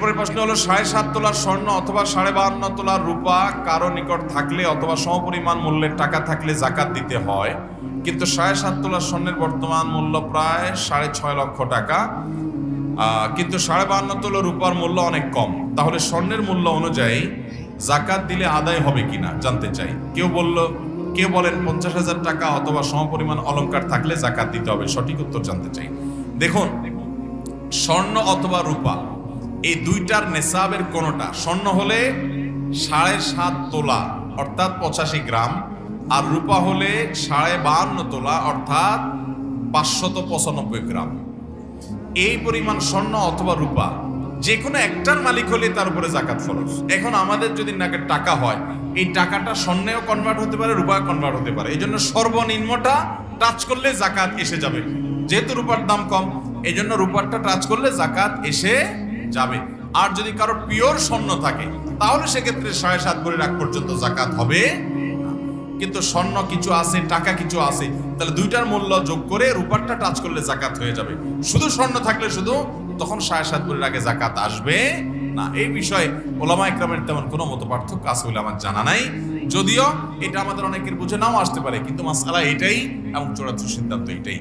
পরের প্রশ্ন হলো 7.5 তোলার স্বর্ণ অথবা 52.5 তোলার রূপা কারো নিকট থাকলে অথবা সমপরিমাণ মূল্যের টাকা থাকলে জাকাত দিতে হয়, কিন্তু 7.5 তোলার স্বর্ণের বর্তমান মূল্য প্রায় 6.5 লক্ষ টাকা, কিন্তু 52.5 তোলা রূপার মূল্য অনেক কম। তাহলে স্বর্ণের মূল্য অনুযায়ী জাকাত দিলে আদায় হবে কিনা জানতে চাই। কেউ বলেন 50,000 টাকা অথবা সমপরিমাণ অলংকার থাকলে জাকাত দিতে হবে। সঠিক উত্তর জানতে চাই। দেখুন, স্বর্ণ অথবা রূপা এই দুইটার নেসাবের কোনটা, স্বর্ণ হলে 7.5 তোলা অর্থাৎ 85 গ্রাম, আর রূপা হলে 52.5 তোলা অর্থাৎ 595 গ্রাম। এই পরিমাণ স্বর্ণ অথবা রূপা যে কোনো একটার মালিক হলে তার উপরে জাকাত ফরজ। এখন আমাদের যদি নাকি টাকা হয়, এই টাকাটা স্বর্ণেও কনভার্ট হতে পারে, রূপায় কনভার্ট হতে পারে। এই জন্য সর্বনিম্নটা টাচ করলে জাকাত এসে যাবে। যেহেতু রূপার দাম কম, এই জন্য রূপারটা টাচ করলে জাকাত এসে যাবে। আর যদি কারো পিওর স্বর্ণ থাকে তাহলে সেক্ষেত্রে 7.5 ভরি রাখ পর্যন্ত জাকাত হবে। কিন্তু স্বর্ণ কিছু আছে, টাকা কিছু আছে, তাহলে দুইটার মূল্য যোগ করে রূপারটা টাচ করলে জাকাত হয়ে যাবে। শুধু স্বর্ণ থাকলে শুধু তখন 7.5 ভরির আগে জাকাত আসবে না। এই বিষয়ে ওলামা ইকরামের তেমন কোনো মত পার্থক্য আছে বলে আমার জানা নাই, যদিও এটা আমাদের অনেকের বুঝে নাও আসতে পারে, কিন্তু মাসআলা এটাই এবং চূড়ান্ত সিদ্ধান্ত এটাই।